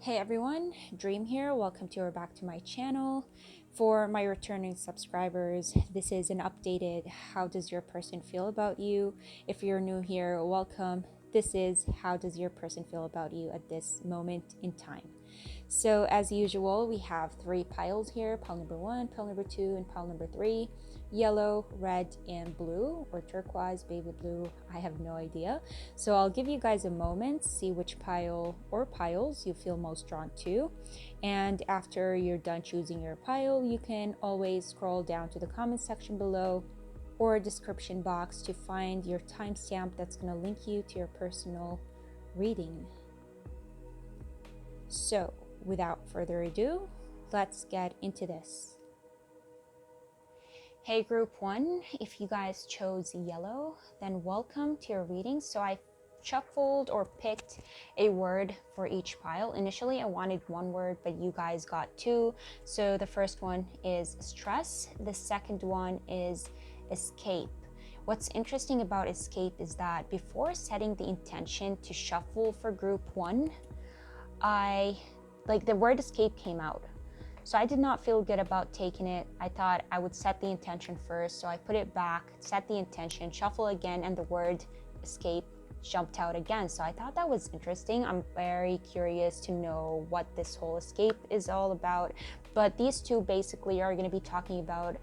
Hey everyone, Dream here. Welcome to or back to my channel. For my returning subscribers, this is an updated how does your person feel about you. If you're new here, welcome. This is how does your person feel about you at this moment in time. So as usual, we have three piles here: pile number 1, pile number 2, and pile number 3. Yellow, red, and blue, or turquoise, baby blue, I have no idea. So I'll give you guys a moment, see which pile or piles you feel most drawn to. And after you're done choosing your pile, you can always scroll down to the comment section below or description box to find your timestamp that's going to link you to your personal reading. So without further ado, let's get into this. Hey group 1, if you guys chose yellow, then welcome to your reading. So I shuffled or picked a word for each pile. Initially I wanted one word, but you guys got two. So the first one is stress, the second one is escape. What's interesting about escape is that before setting the intention to shuffle for group 1, the word escape came out. So I did not feel good about taking it. I thought I would set the intention first. So I put it back, set the intention, shuffle again, and the word escape jumped out again. So I thought that was interesting. I'm very curious to know what this whole escape is all about. But these two basically are going to be talking about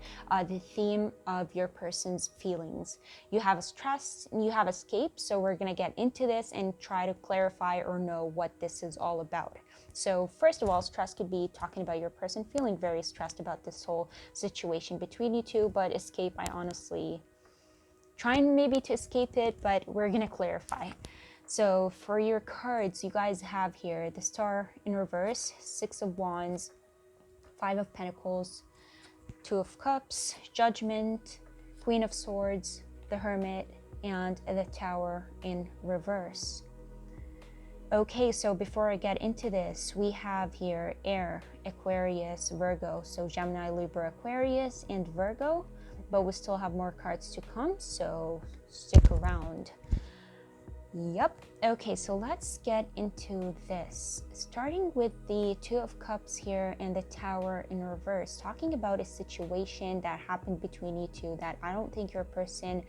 the theme of your person's feelings. You have stress and you have escape. So we're going to get into this and try to clarify or know what this is all about. So first of all, stress could be talking about your person feeling very stressed about this whole situation between you two, but escape, I honestly trying maybe to escape it, but we're gonna clarify. So for your cards, you guys have here the Star in reverse, 6 of Wands, 5 of Pentacles, 2 of Cups, Judgment, Queen of Swords, the Hermit, and the Tower in reverse. Okay, so before I get into this, we have here air, Aquarius, Virgo. So Gemini, Libra, Aquarius, and Virgo. But we still have more cards to come, so stick around. Yep. Okay, so let's get into this. Starting with the 2 of Cups here and the Tower in reverse. Talking about a situation that happened between you two that I don't think your person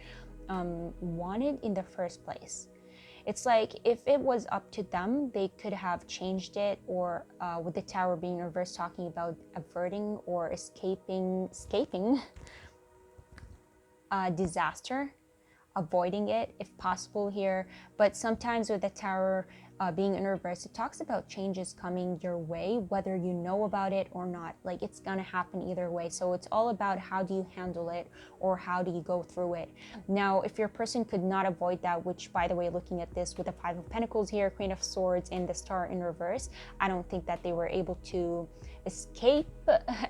wanted in the first place. It's like if it was up to them, they could have changed it, or with the Tower being reversed, talking about averting or escaping disaster, avoiding it if possible here. But sometimes with the Tower being in reverse, it talks about changes coming your way, whether you know about it or not. Like, it's gonna happen either way. So it's all about how do you handle it, or how do you go through it. Now, if your person could not avoid that, which, by the way, looking at this with the 5 of Pentacles here, Queen of Swords, and the Star in reverse, I don't think that they were able to escape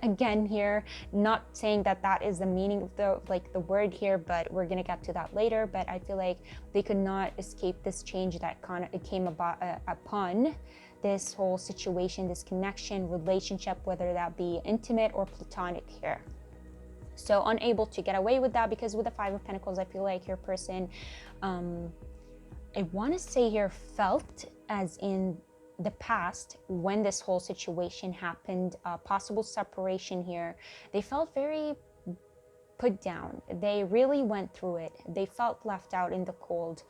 again here. Not saying that that is the meaning of the word here, but we're gonna get to that later. But I feel like they could not escape this change that kind of came about upon this whole situation, this connection, relationship, whether that be intimate or platonic here. So unable to get away with that, because with the 5 of Pentacles, I feel like your person, I want to say here, felt as in the past when this whole situation happened, possible separation here, they felt very put down. They really went through it. They felt left out in the cold,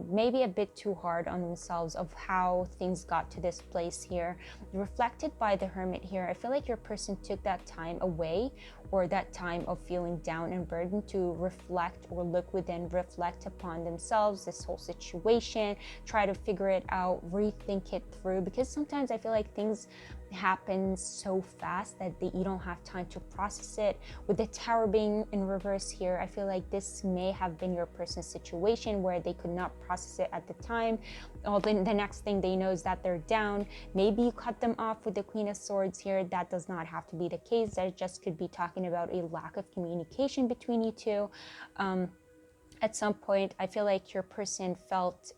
maybe a bit too hard on themselves of how things got to this place here. Reflected by the Hermit here, I feel like your person took that time away, or that time of feeling down and burdened, to reflect or look within, reflect upon themselves, this whole situation, try to figure it out, rethink it through, because sometimes I feel like things happen so fast that you don't have time to process it. With the Tower being in reverse here, I feel like this may have been your person's situation where they could not process it at the time. Well, then the next thing they know is that they're down. Maybe you cut them off with the Queen of Swords here. That does not have to be the case. That just could be talking about a lack of communication between you two. At some point, I feel like your person felt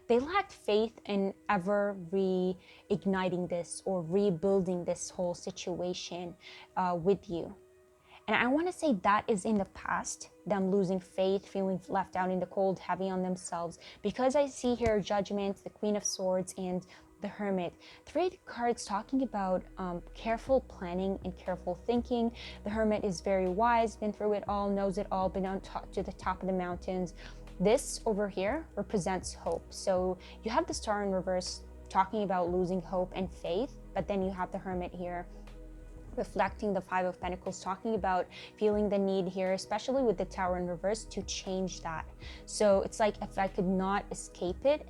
they lacked faith in ever reigniting this or rebuilding this whole situation with you. And I want to say that is in the past, them losing faith, feeling left out in the cold, heavy on themselves, because I see here Judgment, the Queen of Swords, and the Hermit. 3 cards talking about careful planning and careful thinking. The Hermit is very wise, been through it all, knows it all, been on top to the top of the mountains. This over here represents hope. So you have the Star in reverse talking about losing hope and faith, but then you have the Hermit here reflecting the 5 of Pentacles, talking about feeling the need here, especially with the Tower in reverse, to change that. So it's like, if I could not escape it,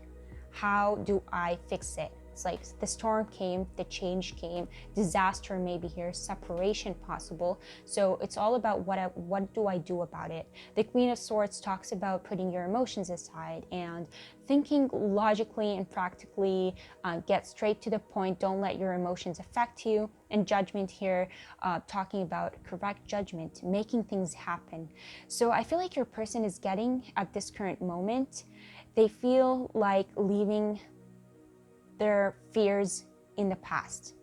how do I fix it? It's like the storm came, the change came, disaster may be here, separation possible. So it's all about what do I do about it? The Queen of Swords talks about putting your emotions aside and thinking logically and practically, get straight to the point, don't let your emotions affect you. And Judgment here, talking about correct judgment, making things happen. So I feel like your person is getting, at this current moment, they feel like leaving their fears in the past.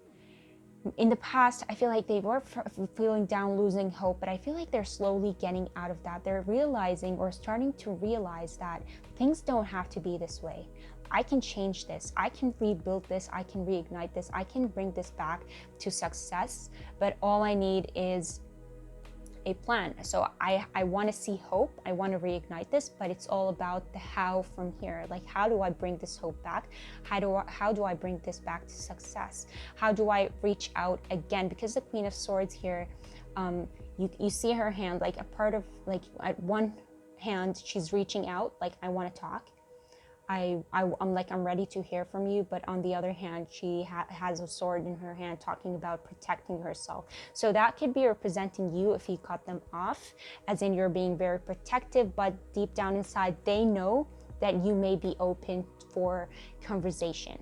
In the past, I feel like they were feeling down, losing hope, but I feel like they're slowly getting out of that. They're realizing, or starting to realize, that things don't have to be this way. I can change this. I can rebuild this. I can reignite this. I can bring this back to success. But all I need is a plan. So I want to see hope. I want to reignite this, but it's all about the how from here. Like, how do I bring this hope back? How do I bring this back to success? How do I reach out again? Because the Queen of Swords here, you see her hand, like a part of, like, at one hand she's reaching out, like, I want to talk. I'm like, I'm ready to hear from you, but on the other hand, she has a sword in her hand, talking about protecting herself. So that could be representing you if you cut them off, as in you're being very protective, but deep down inside, they know that you may be open for conversation.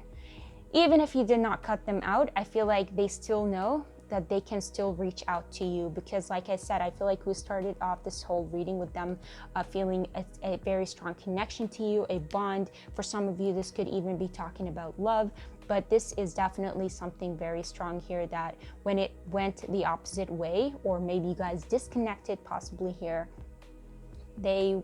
Even if you did not cut them out, I feel like they still know that they can still reach out to you, because like I said, I feel like we started off this whole reading with them feeling a very strong connection to you, a bond. For some of you, this could even be talking about love, but this is definitely something very strong here, that when it went the opposite way, or maybe you guys disconnected possibly here, they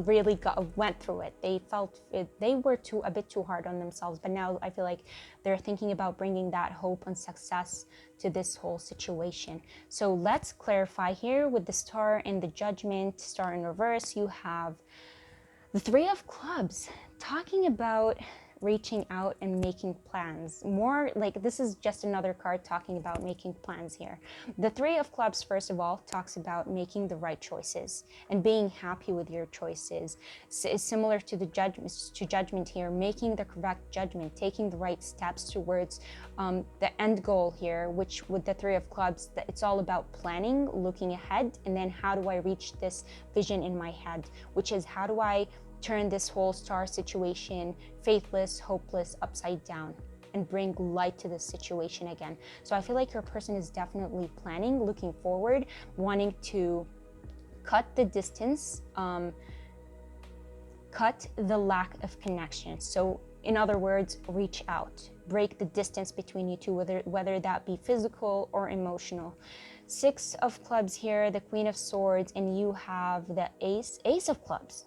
really went through it. They felt they were a bit too hard on themselves, but now I feel like they're thinking about bringing that hope and success to this whole situation. So let's clarify here with the Star and the Judgment. Star in reverse, you have the 3 of Clubs, talking about reaching out and making plans. More like, this is just another card talking about making plans here. The 3 of Clubs, first of all, talks about making the right choices and being happy with your choices. It's similar to the Judgment here, making the correct judgment, taking the right steps towards the end goal here, which with the 3 of Clubs, it's all about planning, looking ahead, and then how do I reach this vision in my head, which is how do I turn this whole star situation, faithless, hopeless, upside down, and bring light to this situation again. So I feel like your person is definitely planning, looking forward, wanting to cut the distance, cut the lack of connection. So in other words, reach out, break the distance between you two, whether that be physical or emotional. 6 of Clubs here, the Queen of Swords, and you have the Ace of Clubs.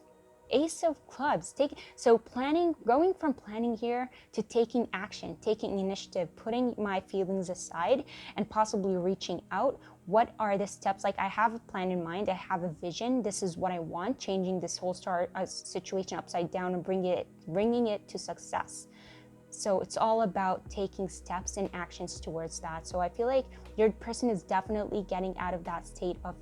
Ace of Clubs. So planning, going from planning here to taking action, taking initiative, putting my feelings aside, and possibly reaching out. What are the steps? Like, I have a plan in mind, I have a vision, this is what I want, changing this whole situation upside down and bringing it to success. So it's all about taking steps and actions towards that. So I feel like your person is definitely getting out of that state of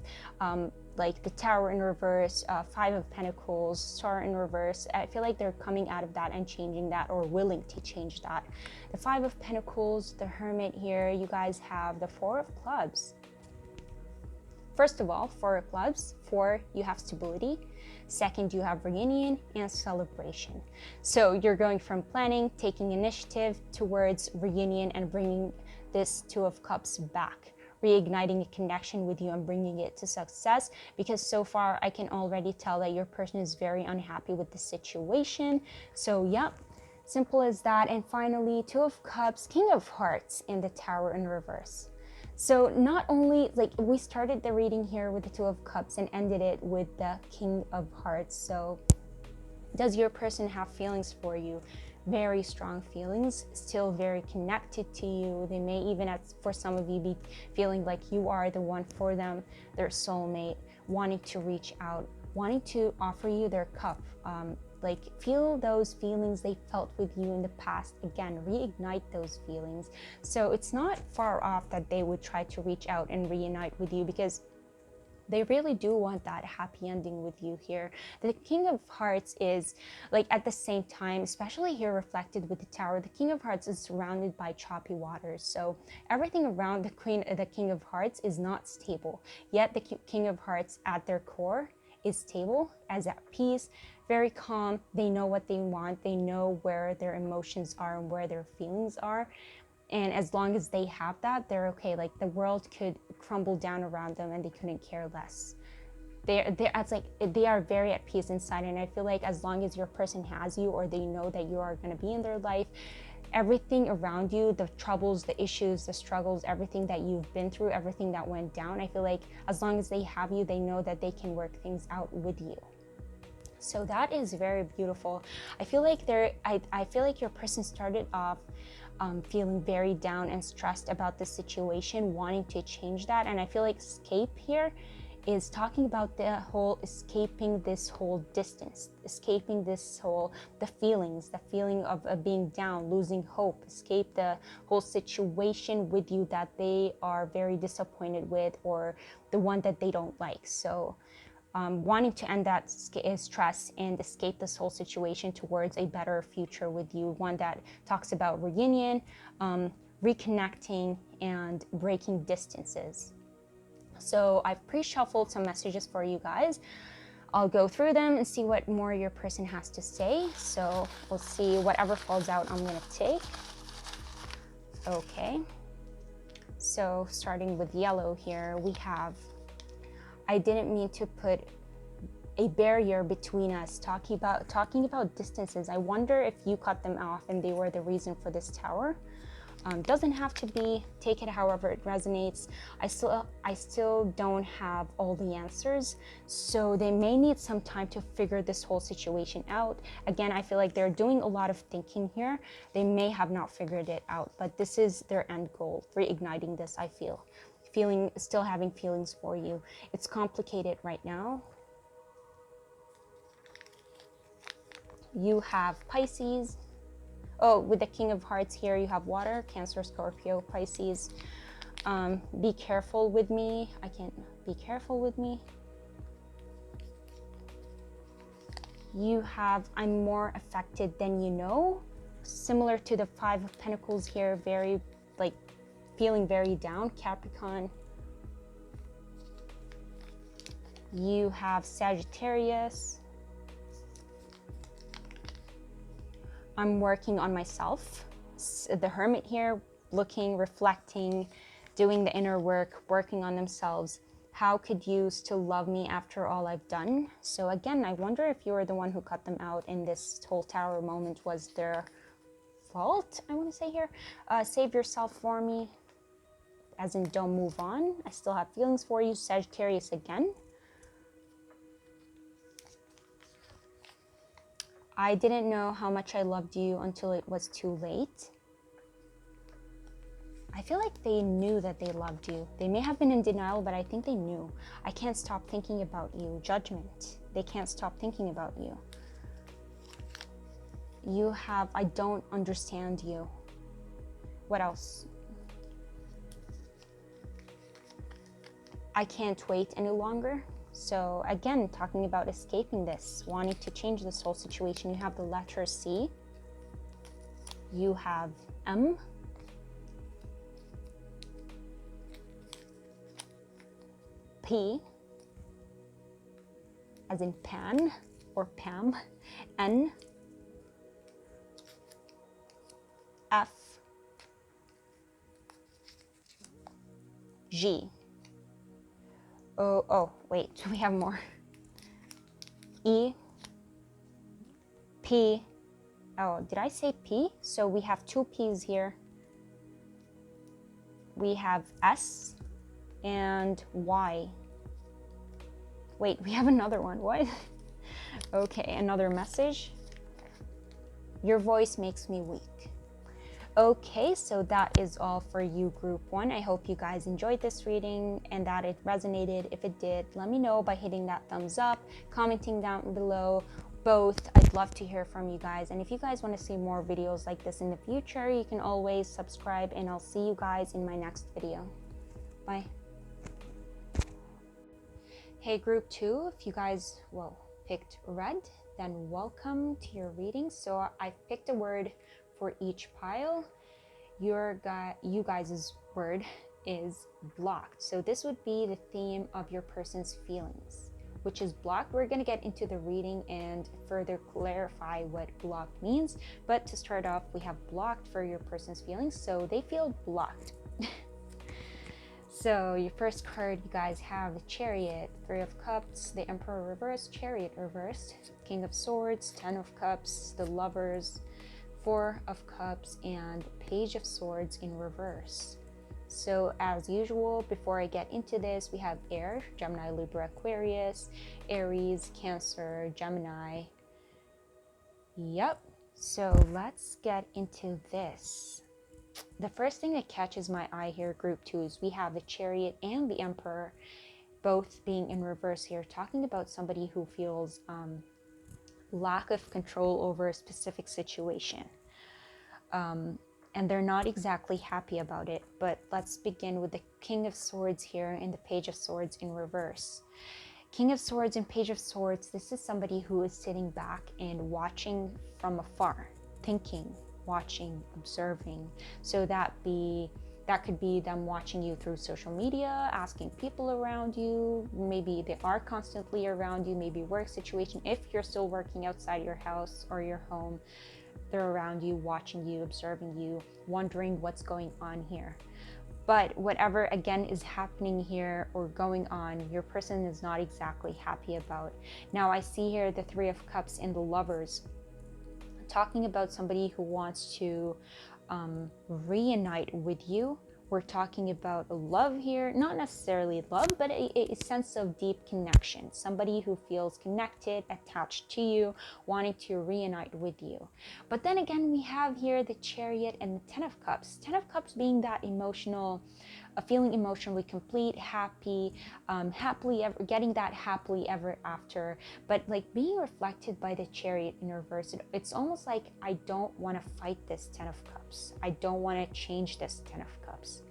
like the Tower in reverse, 5 of Pentacles, Star in reverse. I feel like they're coming out of that and changing that, or willing to change that. The 5 of Pentacles, the Hermit here, you guys have the 4 of Clubs. First of all, 4 of Clubs, 4, you have stability. Second, you have reunion and celebration. So you're going from planning, taking initiative, towards reunion and bringing this 2 of Cups back, reigniting a connection with you and bringing it to success, because so far I can already tell that your person is very unhappy with the situation. So yeah, simple as that. And finally, 2 of Cups, King of Hearts, and the Tower in reverse. So not only, like, we started the reading here with the 2 of Cups and ended it with the King of Hearts. So does your person have feelings for you? very strong feelings, still very connected to you. They may even, for some of you, be feeling like you are the one for them, their soulmate, wanting to reach out, wanting to offer you their cup. Like, feel those feelings they felt with you in the past. Again, reignite those feelings. So it's not far off that they would try to reach out and reunite with you, because they really do want that happy ending with you here. The King of Hearts is, like, at the same time, especially here reflected with the Tower, the King of Hearts is surrounded by choppy waters. So everything around the King of Hearts is not stable. Yet the King of Hearts at their core is stable, as at peace, very calm. They know what they want. They know where their emotions are and where their feelings are. And as long as they have that, they're okay. Like, the world could crumble down around them and they couldn't care less. They are very at peace inside. And I feel like as long as your person has you, or they know that you are going to be in their life, everything around you, the troubles, the issues, the struggles, everything that you've been through, everything that went down, I feel like as long as they have you, they know that they can work things out with you. So that is very beautiful. I feel like I feel like your person started off feeling very down and stressed about the situation, wanting to change that. And I feel like escape here is talking about the whole escaping this whole distance, escaping this whole, the feeling of being down, losing hope, escape the whole situation with you that they are very disappointed with, or the one that they don't like. So wanting to end that stress and escape this whole situation towards a better future with you, one that talks about reunion, reconnecting, and breaking distances. So I've pre-shuffled some messages for you guys. I'll go through them and see what more your person has to say. So we'll see whatever falls out, I'm gonna take. Okay, so starting with yellow here, we have, I didn't mean to put a barrier between us, talking about distances. I wonder if you cut them off and they were the reason for this tower. Doesn't have to be, take it however it resonates. I still don't have all the answers, so they may need some time to figure this whole situation out. Again, I feel like they're doing a lot of thinking here. They may have not figured it out, but this is their end goal, reigniting this. I feel still having feelings for you. It's complicated right now. You have Pisces. Oh, with the King of Hearts here, you have water, Cancer, Scorpio, Pisces. Be careful with me. Be careful with me. You have, I'm more affected than you know. Similar to the Five of Pentacles here, very, like, feeling very down, Capricorn. You have Sagittarius. I'm working on myself. The Hermit here, looking, reflecting, doing the inner work, working on themselves. How could you still love me after all I've done? So again, I wonder if you were the one who cut them out and this whole tower moment was their fault, I want to say here. Save yourself for me, as in don't move on. I still have feelings for you, Sagittarius again. I didn't know how much I loved you until it was too late. I feel like they knew that they loved you. They may have been in denial, but I think they knew. I can't stop thinking about you. Judgment. They can't stop thinking about you. You have, I don't understand you. What else? I can't wait any longer. So again, talking about escaping this, wanting to change this whole situation. You have the letter C. You have M. P, as in Pan or Pam. N. F. G. Oh, wait, we have more. E, P, oh, did I say P? So we have two P's here. We have S and Y. Wait, we have another one, what? Okay, another message. Your voice makes me weak. Okay, so that is all for you, Group 1. I hope you guys enjoyed this reading and that it resonated. If it did, let me know by hitting that thumbs up, commenting down below. Both, I'd love to hear from you guys. And if you guys want to see more videos like this in the future, you can always subscribe, and I'll see you guys in my next video. Bye. Hey, Group 2, if you guys, picked red, then welcome to your reading. So I picked a word for each pile. You guys' word is blocked. So this would be the theme of your person's feelings, which is blocked. We're going to get into the reading and further clarify what blocked means. But to start off, we have blocked for your person's feelings. So they feel blocked. So your first card, you guys have the Chariot, 3 of Cups, the Emperor reversed, Chariot reversed, King of Swords, 10 of Cups, the Lovers, 4 of Cups, and Page of Swords in reverse. So as usual, before I get into this, we have air, Gemini, Libra, Aquarius, Aries, Cancer, Gemini. Yep, so let's get into this. The first thing that catches my eye here, Group 2, is we have the Chariot and the Emperor both being in reverse here, talking about somebody who feels lack of control over a specific situation. And they're not exactly happy about it. But let's begin with the King of Swords here and the Page of Swords in reverse. King of Swords and Page of Swords, this is somebody who is sitting back and watching from afar, thinking, watching, observing. So that could be them watching you through social media, asking people around you. Maybe they are constantly around you, maybe work situation. If you're still working outside your house or your home, they're around you, watching you, observing you, wondering what's going on here. But whatever, again, is happening here or going on, your person is not exactly happy about. Now, I see here the 3 of Cups and the Lovers, talking about somebody who wants to reunite with you. We're talking about love here, not necessarily love, but a sense of deep connection. Somebody who feels connected, attached to you, wanting to reunite with you. But then again, we have here the Chariot and the 10 of Cups. 10 of Cups being that emotional, feeling emotionally complete, happy, happily ever, getting that happily ever after. But like being reflected by the Chariot in reverse, it's almost like I don't want to fight this 10 of Cups. I don't want to change this 10 of Cups.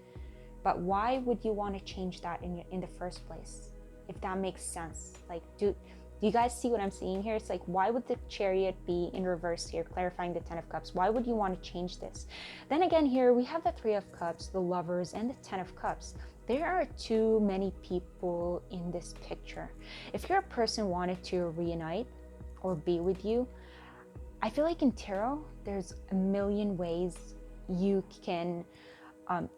But why would you want to change that in the first place? If that makes sense. Like, do you guys see what I'm seeing here? It's like, why would the Chariot be in reverse here, clarifying the 10 of Cups? Why would you want to change this? Then again, here we have the 3 of Cups, the Lovers, and the 10 of Cups. There are too many people in this picture. If your person wanted to reunite or be with you, I feel like in tarot, there's a million ways you can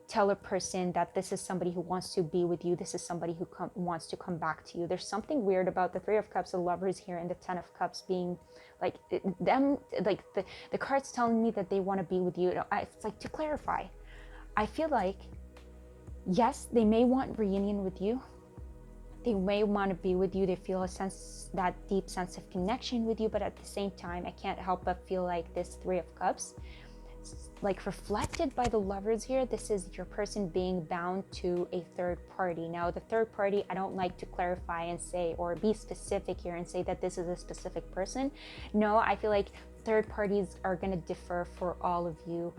tell a person that this is somebody who wants to be with you. This is somebody who wants to come back to you. There's something weird about the 3 of Cups, the Lovers here, and the 10 of Cups being like them, like the cards telling me that they want to be with you. It's like, to clarify, I feel like, yes, they may want reunion with you. They may want to be with you. They feel that deep sense of connection with you. But at the same time, I can't help but feel like this 3 of Cups, like reflected by the Lovers here, this is your person being bound to a third party. Now, the third party, I don't like to clarify and say or be specific here and say that this is a specific person. No, I feel like third parties are going to differ for all of you.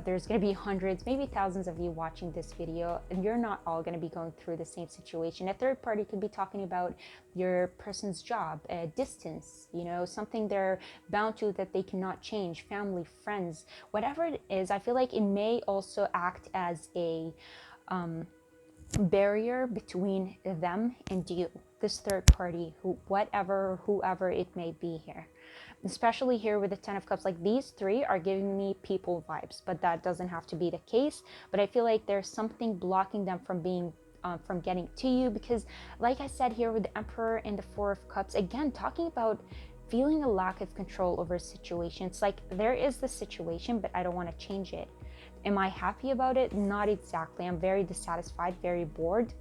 There's going to be hundreds, maybe thousands of you watching this video, and you're not all going to be going through the same situation. A third party could be talking about your person's job, distance, something they're bound to that they cannot change, family, friends, whatever it is. I feel like it may also act as a barrier between them and you, this third party, whoever it may be here. Especially here with the 10 of Cups, like these 3 are giving me people vibes, but that doesn't have to be the case. But I feel like there's something blocking them from being from getting to you, because like I said here with the Emperor and the 4 of Cups, again, talking about feeling a lack of control over a situation. It's like, there is the situation, but I don't want to change it. Am I happy about it? Not exactly. I'm very dissatisfied, very bored.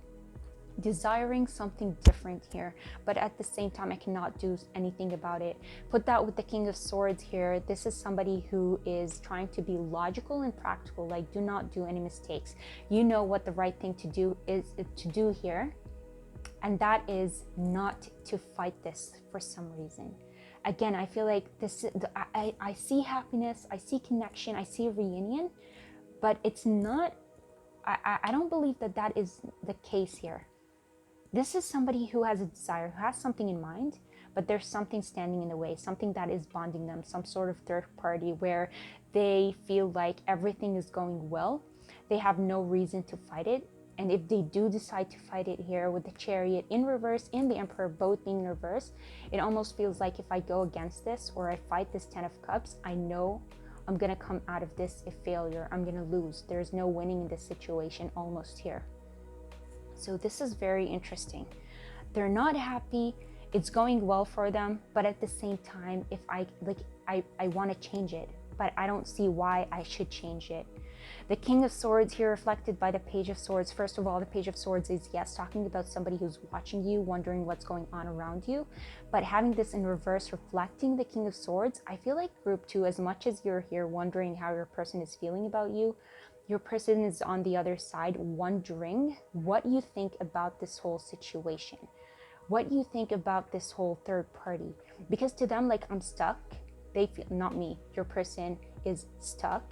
desiring something different here, but at the same time I cannot do anything about it. Put that with the King of Swords here. This is somebody who is trying to be logical and practical, like do not do any mistakes. You know what the right thing to do is to do here, and that is not to fight this for some reason. Again, I feel like this, I see happiness, I see connection, I see a reunion, but it's not, I don't believe that that is the case here. This is somebody who has a desire, who has something in mind, but there's something standing in the way, something that is bonding them, some sort of third party where they feel like everything is going well. They have no reason to fight it. And if they do decide to fight it here with the Chariot in reverse and the Emperor both being in reverse, it almost feels like if I go against this or I fight this 10 of Cups, I know I'm going to come out of this a failure. I'm going to lose. There's no winning in this situation almost here. So this is very interesting. They're not happy. It's going well for them, but at the same time, if I want to change it, but I don't see why I should change it. The King of Swords here reflected by the Page of Swords. First of all, the Page of Swords is, yes, talking about somebody who's watching you, wondering what's going on around you. But having this in reverse, reflecting the King of Swords, I feel like group 2, as much as you're here wondering how your person is feeling about you, your person is on the other side wondering what you think about this whole situation. What you think about this whole third party. Because to them, like, I'm stuck. They feel, not me, your person is stuck.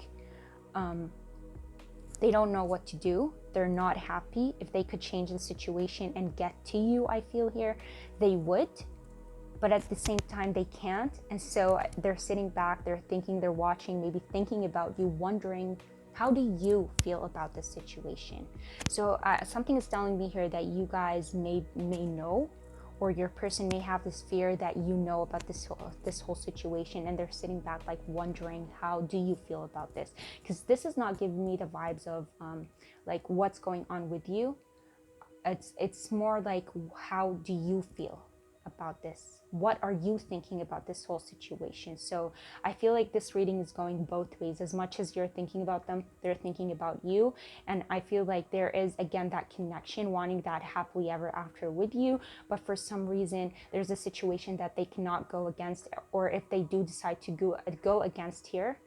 They don't know what to do. They're not happy. If they could change the situation and get to you, I feel here, they would. But at the same time, they can't. And so they're sitting back, they're thinking, they're watching, maybe thinking about you, wondering, how do you feel about this situation? So something is telling me here that you guys may know, or your person may have this fear that you know about this whole situation, and they're sitting back like wondering, how do you feel about this? Because this is not giving me the vibes of like what's going on with you. It's more like, how do you feel about this? What are you thinking about this whole situation? So I feel like this reading is going both ways. As much as you're thinking about them, they're thinking about you. And I feel like there is, again, that connection, wanting that happily ever after with you. But for some reason, there's a situation that they cannot go against. Or if they do decide to go against here,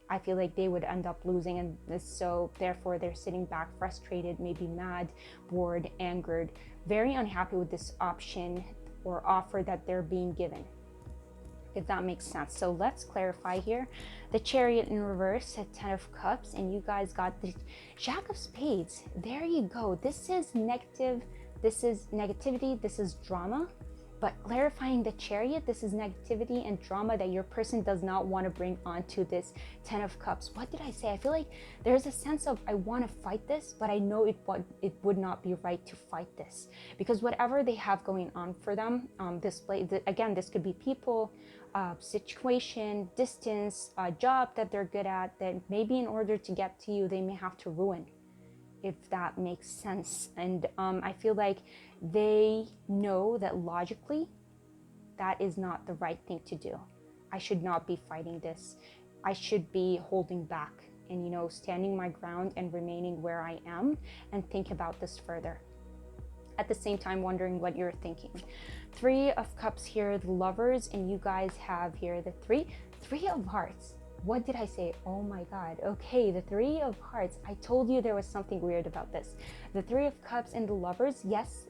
I feel like they would end up losing. And so therefore, they're sitting back frustrated, maybe mad, bored, angered, very unhappy with this option or offer that they're being given, if that makes sense. So let's clarify here. The Chariot in reverse at 10 of Cups, and you guys got the Jack of Spades. There you go. This is negative, this is negativity, this is drama. But clarifying the Chariot, this is negativity and drama that your person does not want to bring onto this 10 of Cups. What did I say? I feel like there's a sense of, I want to fight this, but I know it would not be right to fight this. Because whatever they have going on for them, again, this could be people, situation, distance, job that they're good at, that maybe in order to get to you, they may have to ruin, if that makes sense. And I feel like they know that logically that is not the right thing to do. I should not be fighting this. I should be holding back and, you know, standing my ground and remaining where I am and think about this further. At the same time, wondering what you're thinking. 3 of Cups here, the Lovers, and you guys have here the 3 of Hearts. What did I say? Oh my God. Okay, the 3 of Hearts. I told you there was something weird about this. The 3 of Cups and the Lovers, yes,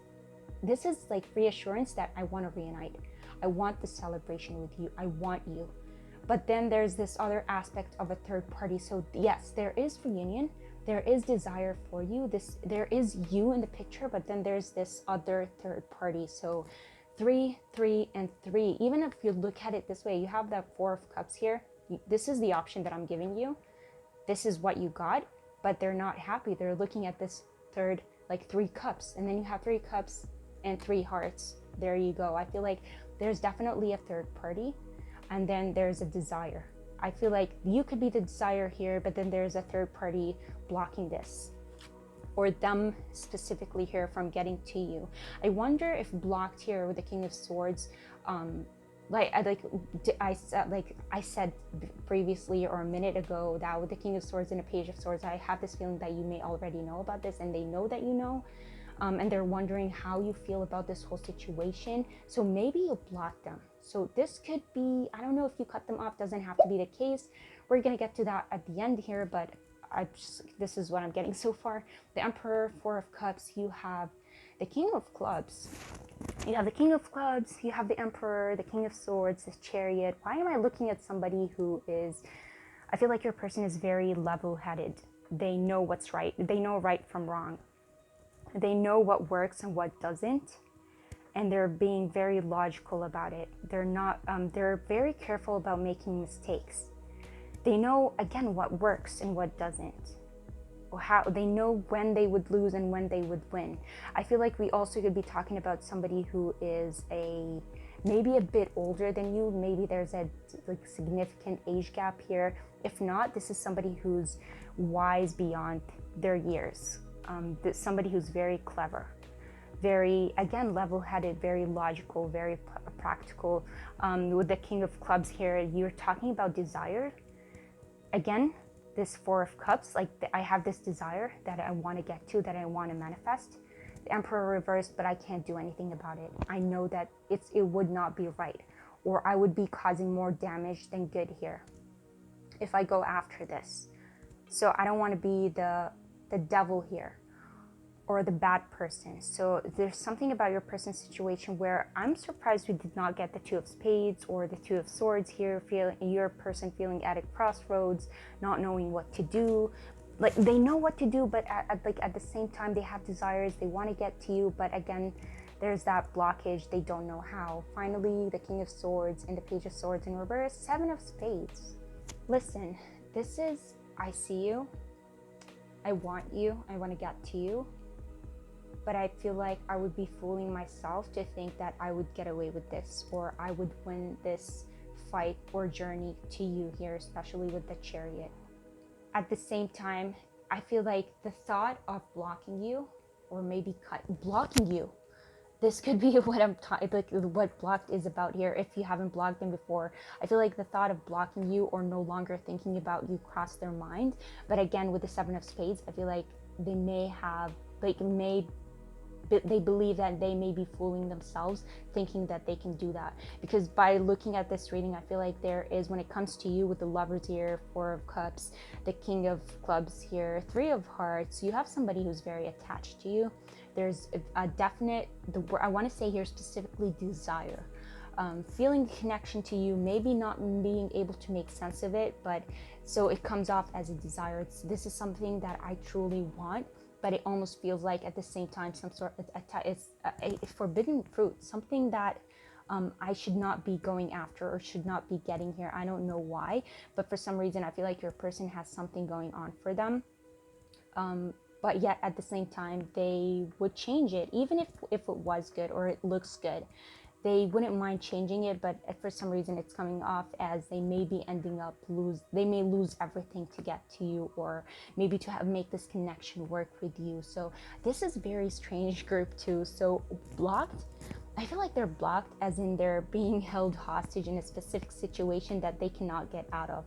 this is like reassurance that I want to reunite. I want the celebration with you. I want you. But then there's this other aspect of a third party. So yes, there is reunion. There is desire for you. There is you in the picture, but then there's this other third party. So 3, 3, and 3. Even if you look at it this way, you have that 4 of Cups here. This is the option that I'm giving you. This is what you got, but they're not happy. They're looking at this third, like 3 cups, and then you have 3 cups and 3 hearts. There you go. I feel like there's definitely a third party, and then there's a desire. I feel like you could be the desire here, but then there's a third party blocking this, or them specifically here from getting to you. I wonder if blocked here with the King of Swords, I said previously or a minute ago, that with the King of Swords and a Page of Swords, I have this feeling that you may already know about this, and they know that you know. and they're wondering how you feel about this whole situation. So maybe you block them. So this could be, I don't know if you cut them off, doesn't have to be the case. We're gonna get to that at the end here, but this is what I'm getting so far. The Emperor, Four of Cups, you have the King of Clubs. You have the King of Clubs, you have the Emperor, the King of Swords, the Chariot. Why am I looking at somebody who is, I feel like your person is very level-headed. They know what's right. They know right from wrong. They know what works and what doesn't. And they're being very logical about it. They're very careful about making mistakes. They know, again, what works and what doesn't. Or how they know when they would lose and when they would win. I feel like we also could be talking about somebody who is maybe a bit older than you. Maybe there's a significant age gap here. If not, this is somebody who's wise beyond their years. Somebody who's very clever, very, again, level-headed, very logical, very practical. With the King of Clubs here, you're talking about desire. Again, this Four of Cups, I have this desire that I want to get to, that I want to manifest. The Emperor reversed, but I can't do anything about it. I know that it would not be right, or I would be causing more damage than good here if I go after this. So I don't want to be the devil here, or the bad person. So there's something about your person's situation where I'm surprised we did not get the Two of Spades or the Two of Swords here, your person feeling at a crossroads, not knowing what to do. Like, they know what to do, but at the same time, they have desires, they want to get to you, but again, there's that blockage, they don't know how. Finally, the King of Swords and the Page of Swords in reverse, Seven of Spades. Listen, this is, I see you, I want you, I want to get to you. But I feel like I would be fooling myself to think that I would get away with this, or I would win this fight or journey to you here, especially with the Chariot. At the same time, I feel like the thought of blocking you, or maybe blocking you, this could be what what blocked is about here. If you haven't blocked them before, I feel like the thought of blocking you or no longer thinking about you crossed their mind. But again, with the Seven of Spades, I feel like they may have, they believe that they may be fooling themselves thinking that they can do that, because by looking at this reading, I feel like there is, when it comes to you with the Lovers here, Four of Cups, the King of Clubs here, Three of Hearts, you have somebody who's very attached to you. There's a definite, I want to say here specifically, desire. Feeling connection to you, maybe not being able to make sense of it, but so it comes off as a desire. This is something that I truly want, but it almost feels like at the same time some sort of it's a forbidden fruit, something that I should not be going after or should not be getting here. I don't know why, but for some reason I feel like your person has something going on for them. But yet at the same time they would change it, even if it was good or it looks good. They wouldn't mind changing it, but for some reason it's coming off as they may be ending up they may lose everything to get to you, or maybe to make this connection work with you. So this is a very strange group too. So blocked, I feel like they're blocked as in they're being held hostage in a specific situation that they cannot get out of.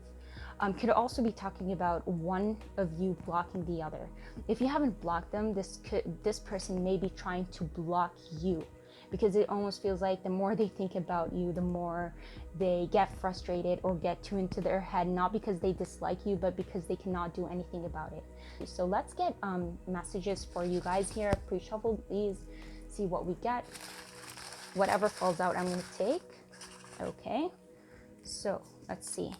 Could also be talking about one of you blocking the other. If you haven't blocked them, this person may be trying to block you, because it almost feels like the more they think about you, the more they get frustrated or get too into their head, not because they dislike you, but because they cannot do anything about it. So let's get messages for you guys here. Pre-shuffle these, see what we get. Whatever falls out, I'm going to take. Okay, so let's see.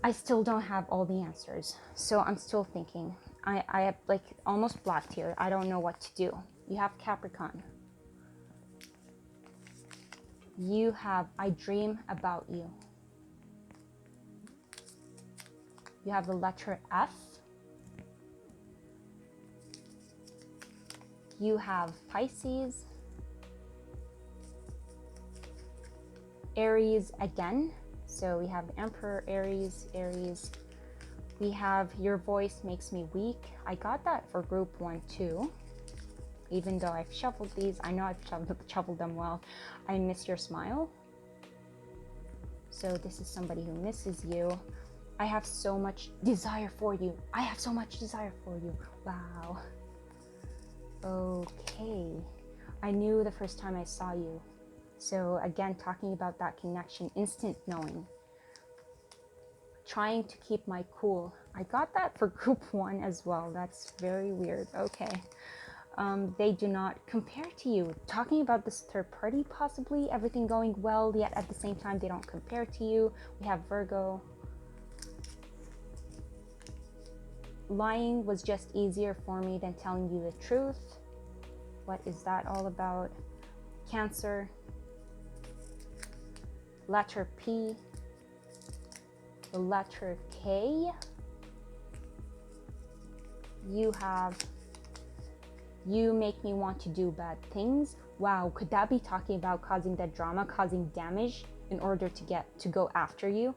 I still don't have all the answers, so I'm still thinking. I have almost blocked here. I don't know what to do. You have Capricorn. You have I dream about you. You have the letter F. You have Pisces. Aries again. So we have Emperor, Aries. We have your voice makes me weak. I got that for group 1 too. Even though I've shuffled these, I know I've shuffled them well. I miss your smile. So this is somebody who misses you. I have so much desire for you. I have so much desire for you. Wow. Okay. I knew the first time I saw you. So again, talking about that connection, instant knowing. Trying to keep my cool. I got that for group 1 as well. That's very weird. Okay. They do not compare to you. Talking about this third party, possibly everything going well, yet at the same time they don't compare to you. We have Virgo. Lying was just easier for me than telling you the truth. What is that all about? Cancer. Letter P. The letter K. You have, you make me want to do bad things. Wow, could that be talking about causing that drama, causing damage in order to go after you?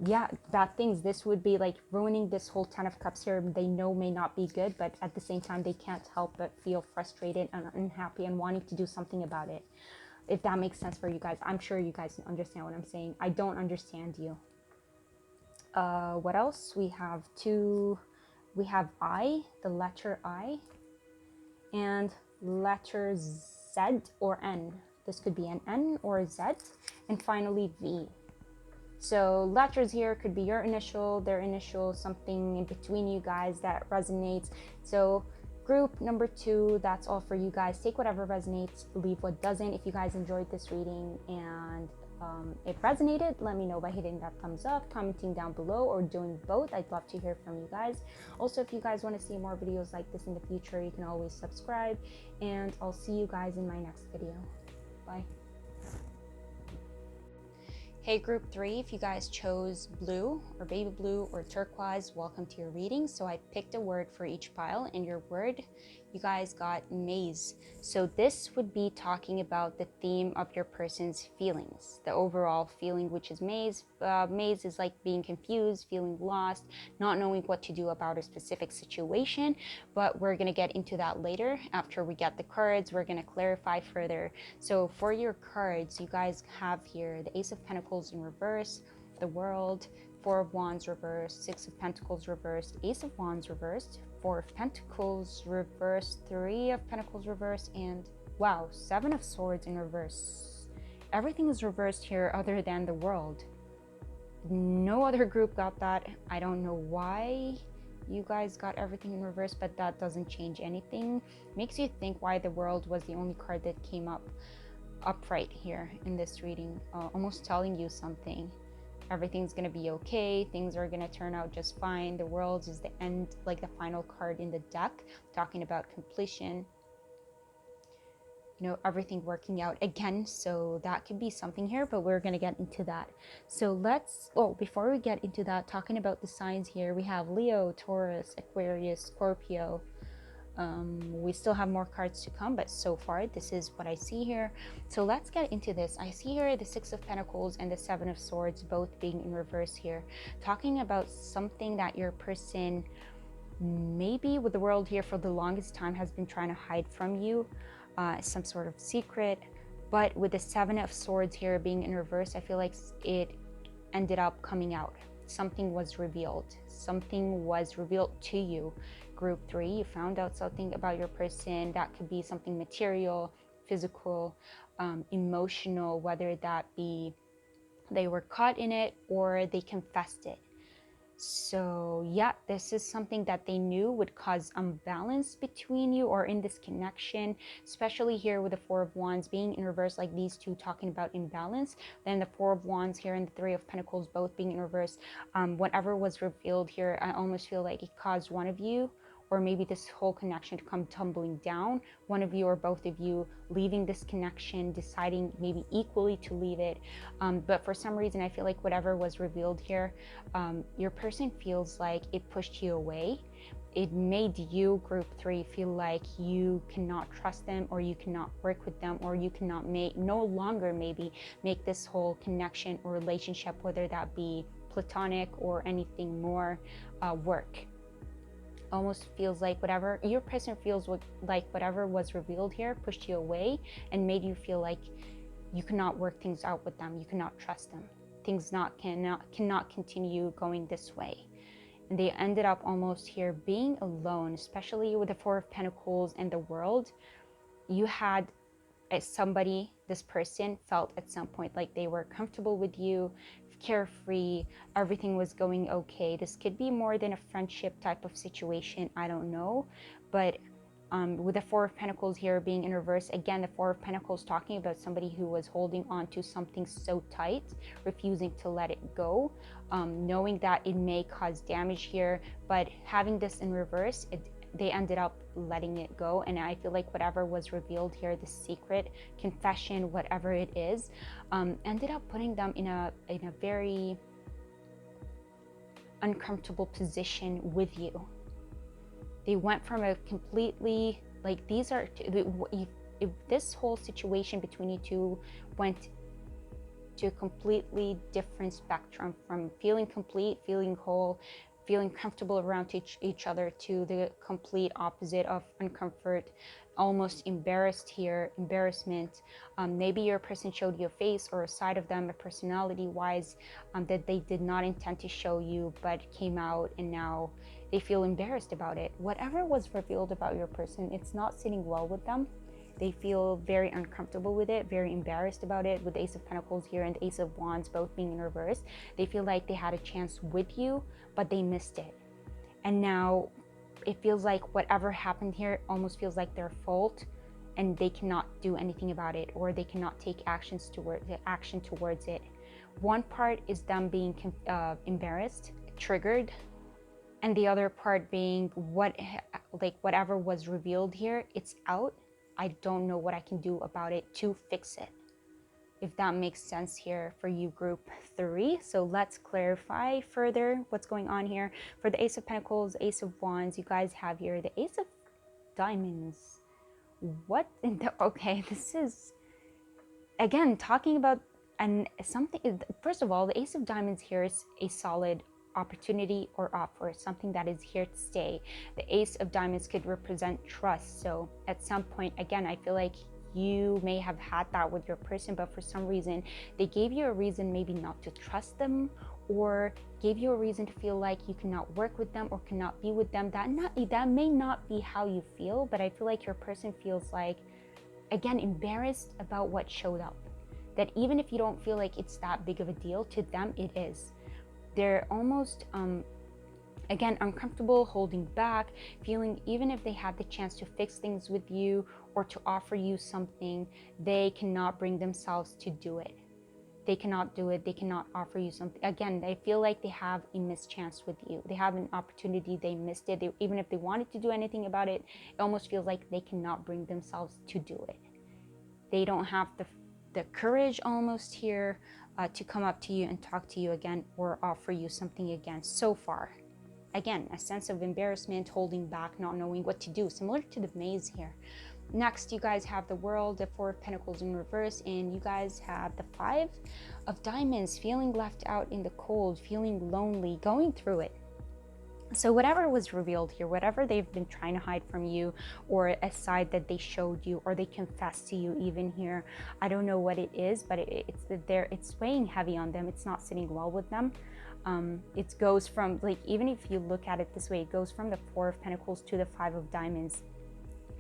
Yeah, bad things. This would be like ruining this whole 10 of Cups here. They know may not be good, but at the same time, they can't help but feel frustrated and unhappy and wanting to do something about it. If that makes sense for you guys. I'm sure you guys understand what I'm saying. I don't understand you. What else? We have I, the letter I, and letter Z or N. This could be an N or a Z. And finally, V. So letters here could be your initial, their initial, something in between you guys that resonates. So group number 2, that's all for you guys. Take whatever resonates, leave what doesn't. If you guys enjoyed this reading and it resonated, let me know by hitting that thumbs up, commenting down below, or doing both. I'd love to hear from you guys. Also, if you guys want to see more videos like this in the future, you can always subscribe, and I'll see you guys in my next video. Bye. Hey group 3, if you guys chose blue or baby blue or turquoise, welcome to your reading. So I picked a word for each pile, and your word, you guys got maze. So this would be talking about the theme of your person's feelings, the overall feeling, which is maze. Maze is like being confused, feeling lost, not knowing what to do about a specific situation, but we're going to get into that later. After we get the cards, we're going to clarify further. So for your cards, you guys have here the Ace of Pentacles in reverse, the World, 4 of Wands reversed, 6 of Pentacles reversed, Ace of Wands reversed, 4 of Pentacles reversed, 3 of Pentacles reversed, and wow, 7 of Swords in reverse. Everything is reversed here other than the World. No other group got that. I don't know why you guys got everything in reverse, but that doesn't change anything. Makes you think why the World was the only card that came up upright here in this reading, almost telling you something. Everything's gonna be okay, things are gonna turn out just fine. The World is the end, like the final card in the deck, talking about completion, you know, everything working out again. So that could be something here, but we're gonna get into that. So let's, before we get into that, talking about the signs here, we have Leo, Taurus, Aquarius, Scorpio. We still have more cards to come, but so far this is what I see here. So let's get into this. I see here the 6 of Pentacles and the 7 of Swords both being in reverse here, talking about something that your person, maybe with the World here, for the longest time has been trying to hide from you, some sort of secret. But with the 7 of Swords here being in reverse, I feel like it ended up coming out. Something was revealed. Something was revealed to you. Group 3, you found out something about your person. That could be something material, physical, emotional, whether that be they were caught in it or they confessed it. So yeah, this is something that they knew would cause imbalance between you or in this connection, especially here with the 4 of Wands being in reverse, like these two talking about imbalance. Then the 4 of Wands here and the 3 of Pentacles both being in reverse. Whatever was revealed here, I almost feel like it caused one of you, or maybe this whole connection to come tumbling down, one of you or both of you leaving this connection, deciding maybe equally to leave it. But for some reason, I feel like whatever was revealed here, your person feels like it pushed you away. It made you, group 3, feel like you cannot trust them, or you cannot work with them, or you cannot no longer maybe make this whole connection or relationship, whether that be platonic or anything more, work. Almost feels like whatever your person feels like whatever was revealed here pushed you away and made you feel like you cannot work things out with them, you cannot trust them, things cannot continue going this way. and they ended up almost here being alone, especially with the Four of Pentacles and the World. You had somebody, this person felt at some point like they were comfortable with you, carefree, everything was going okay. This could be more than a friendship type of situation, I don't know. But with the Four of Pentacles here being in reverse, again, the Four of Pentacles talking about somebody who was holding on to something so tight, refusing to let it go, knowing that it may cause damage here, but having this in reverse, they ended up letting it go. And I feel like whatever was revealed here, the secret, confession, whatever it is, ended up putting them in a very uncomfortable position with you. They went from a completely, like, these are, if this whole situation between you two went to a completely different spectrum, from feeling complete, feeling whole, feeling comfortable around each other, to the complete opposite of uncomfort, almost embarrassed here, embarrassment. Maybe your person showed you a face or a side of them, a personality wise, that they did not intend to show you, but came out, and now they feel embarrassed about it. Whatever was revealed about your person, it's not sitting well with them. They feel very uncomfortable with it, very embarrassed about it. With the Ace of Pentacles here and the Ace of Wands both being in reverse, they feel like they had a chance with you, but they missed it. And now it feels like whatever happened here almost feels like their fault, and they cannot do anything about it, or they cannot take action towards it. One part is them being embarrassed, triggered, and the other part being whatever was revealed here, it's out. I don't know what I can do about it to fix it, if that makes sense here for you, group 3. So let's clarify further what's going on here. For the Ace of Pentacles, Ace of Wands, you guys have here the Ace of Diamonds. What in the, okay, this is again talking about something. First of all, the Ace of Diamonds here is a solid opportunity or offer, something that is here to stay. The Ace of Diamonds could represent trust. So at some point, again, I feel like you may have had that with your person, but for some reason they gave you a reason maybe not to trust them, or gave you a reason to feel like you cannot work with them or cannot be with them. That may not be how you feel, but I feel like your person feels like, again, embarrassed about what showed up, that even if you don't feel like it's that big of a deal, to them it is. They're almost, again, uncomfortable, holding back, feeling even if they had the chance to fix things with you or to offer you something, they cannot bring themselves to do it. They cannot do it. They cannot offer you something. Again, they feel like they have a missed chance with you. They have an opportunity. They missed it. Even if they wanted to do anything about it, it almost feels like they cannot bring themselves to do it. They don't have the courage almost here to come up to you and talk to you again or offer you something again so far. Again, a sense of embarrassment, holding back, not knowing what to do, similar to the maze here. Next, you guys have the World, the Four of Pentacles in reverse, and you guys have the Five of Diamonds, feeling left out in the cold, feeling lonely, going through it. So whatever was revealed here, whatever they've been trying to hide from you, or a side that they showed you, or they confessed to you even here, I don't know what it is, but it's weighing heavy on them. It's not sitting well with them. It goes from, like, even if you look at it this way, it goes from the Four of Pentacles to the Five of Diamonds.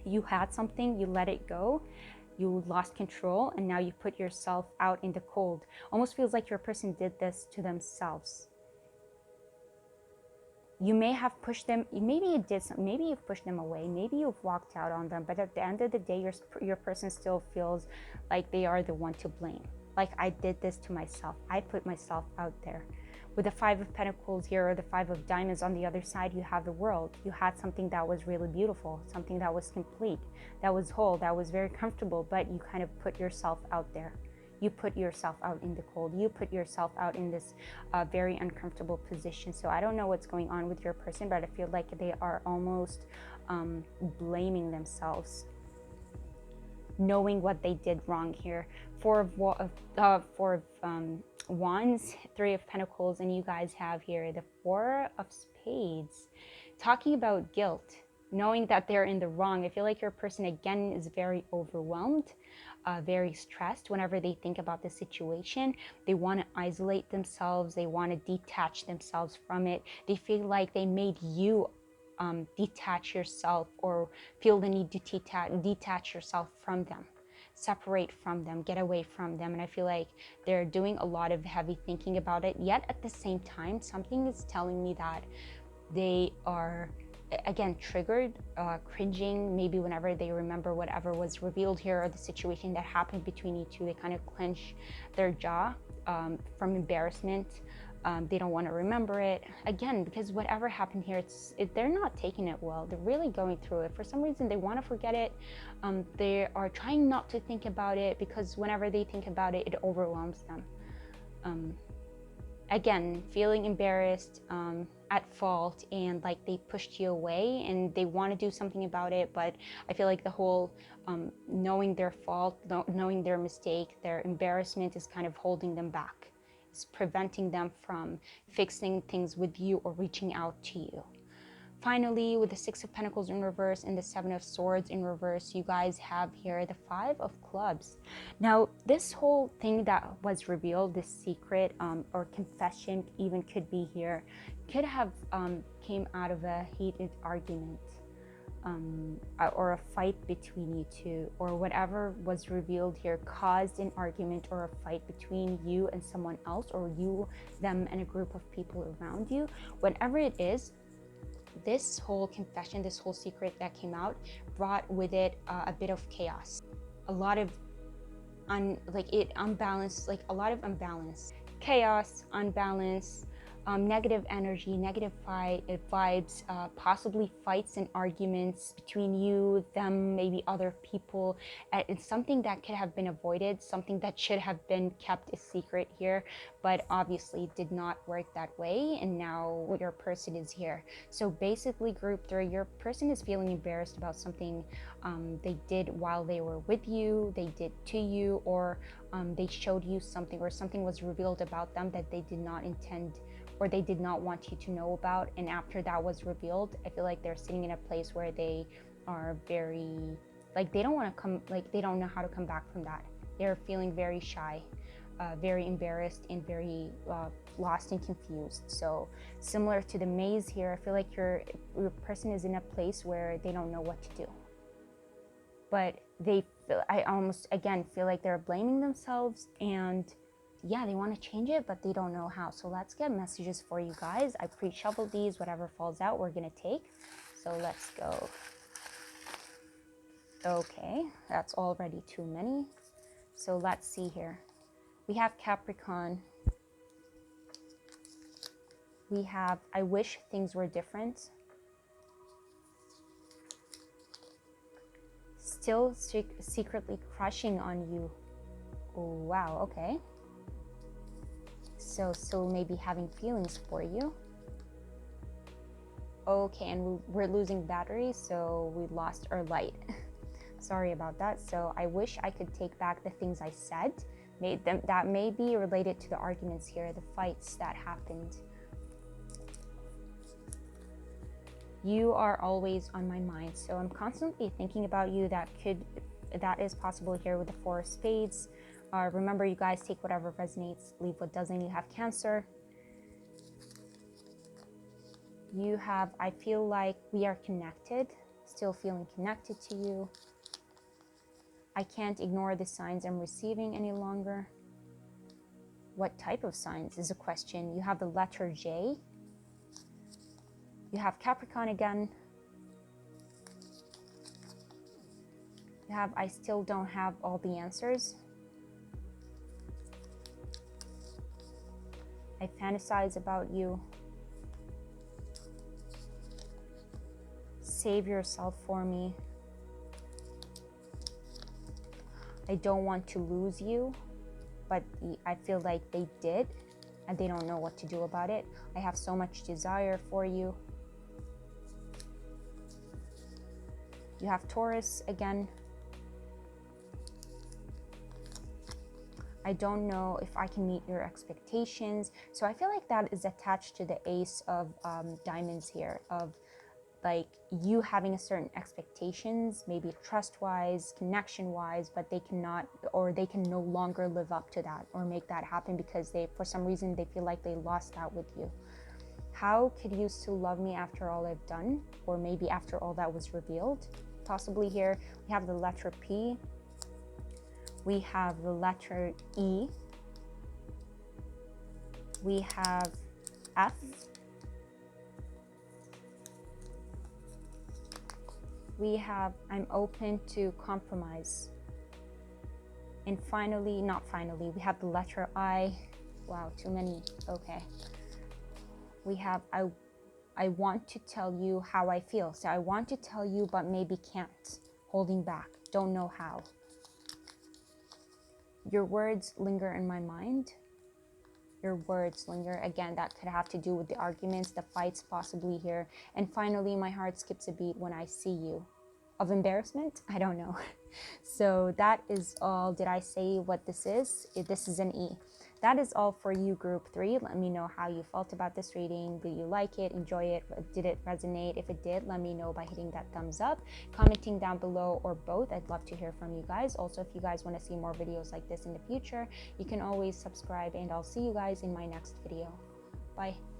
You had something, you let it go, you lost control, and now you put yourself out in the cold. Almost feels like your person did this to themselves. You may have pushed them, maybe you did something, maybe you've pushed them away, maybe you've walked out on them, but at the end of the day, your person still feels like they are the one to blame. Like, I did this to myself, I put myself out there. With the Five of Pentacles here, or the Five of Diamonds on the other side, you have the World. You had something that was really beautiful, something that was complete, that was whole, that was very comfortable, but you kind of put yourself out there. You put yourself out in the cold. You put yourself out in this very uncomfortable position. So I don't know what's going on with your person, but I feel like they are almost blaming themselves, knowing what they did wrong here. Four of Wands, Three of Pentacles, and you guys have here the Four of Spades, talking about guilt. knowing that they're in the wrong. I feel like your person, again, is very overwhelmed, very stressed whenever they think about the situation. They want to isolate themselves. They want to detach themselves from it. They feel like they made you detach yourself, or feel the need to detach yourself from them, separate from them, get away from them. And I feel like they're doing a lot of heavy thinking about it. Yet at the same time, something is telling me that they are, again, triggered, cringing, maybe whenever they remember whatever was revealed here, or the situation that happened between you two. They kind of clench their jaw from embarrassment. They don't want to remember it again, because whatever happened here, they're not taking it well. They're really going through it. For some reason, they want to forget it. They are trying not to think about it, because whenever they think about it, it overwhelms them. Again, feeling embarrassed, at fault, and like they pushed you away, and they want to do something about it. But I feel like the whole knowing their fault, knowing their mistake, their embarrassment is kind of holding them back. It's preventing them from fixing things with you or reaching out to you. Finally, with the Six of Pentacles in reverse and the Seven of Swords in reverse, you guys have here the Five of Clubs. Now, this whole thing that was revealed, this secret or confession even could be here, could have came out of a heated argument or a fight between you two, or whatever was revealed here caused an argument or a fight between you and someone else, or you, them, and a group of people around you. Whatever it is, this whole confession, this whole secret that came out, brought with it a bit of chaos, a lot of unbalance, like a lot of imbalance, chaos, unbalance, negative energy, negative vibes, possibly fights and arguments between you, them, maybe other people. It's something that could have been avoided, something that should have been kept a secret here, but obviously did not work that way, and now your person is here. So basically, group 3, your person is feeling embarrassed about something they did while they were with you, they did to you, or they showed you something, or something was revealed about them that they did not intend, or they did not want you to know about. And after that was revealed, I feel like they're sitting in a place where they are very, like, they don't want to come, like, they don't know how to come back from that. They're feeling very shy, very embarrassed, and very lost and confused. So similar to the maze here, I feel like your person is in a place where they don't know what to do. But I almost, again, feel like they're blaming themselves, and yeah, they want to change it, but they don't know how. So let's get messages for you guys. I pre-shuffled these. Whatever falls out, we're going to take. So let's go. Okay, that's already too many. So let's see here. We have Capricorn. We have, I wish things were different. Still secretly crushing on you. Oh, wow, okay. So still maybe having feelings for you. Okay, and we're losing battery, so we lost our light. Sorry about that. So I wish I could take back the things I said. That may be related to the arguments here, the fights that happened. You are always on my mind, so I'm constantly thinking about you. That is possible here with the Four of Spades. Remember, you guys, take whatever resonates, leave what doesn't. You have Cancer. You have, I feel like we are connected, still feeling connected to you. I can't ignore the signs I'm receiving any longer. What type of signs is a question. You have the letter J. You have Capricorn again. You have, I still don't have all the answers. I fantasize about you. Save yourself for me. I don't want to lose you, but I feel like they did, and they don't know what to do about it. I have so much desire for you. You have Taurus again. I don't know if I can meet your expectations. So I feel like that is attached to the Ace of Diamonds here, of like you having a certain expectations, maybe trust-wise, connection-wise, but they cannot, or they can no longer live up to that or make that happen because they, for some reason, they feel like they lost that with you. How could you still love me after all I've done, or maybe after all that was revealed? Possibly here we have the letter P, we have the letter E, we have F, we have I'm open to compromise, and finally, not finally, we have the letter I. Wow, too many. Okay. We have I want to tell you how I feel. So I want to tell you, but maybe can't. Holding back. Don't know how. Your words linger in my mind. Your words linger. Again, that could have to do with the arguments, the fights possibly here. And finally, my heart skips a beat when I see you. Of embarrassment? I don't know. So that is all. Did I say what this is? This is an E. That is all for you, group 3. Let me know how you felt about this reading. Did you like it, enjoy it? Did it resonate? If it did, let me know by hitting that thumbs up, commenting down below, or both. I'd love to hear from you guys. Also, if you guys want to see more videos like this in the future, you can always subscribe, and I'll see you guys in my next video. Bye.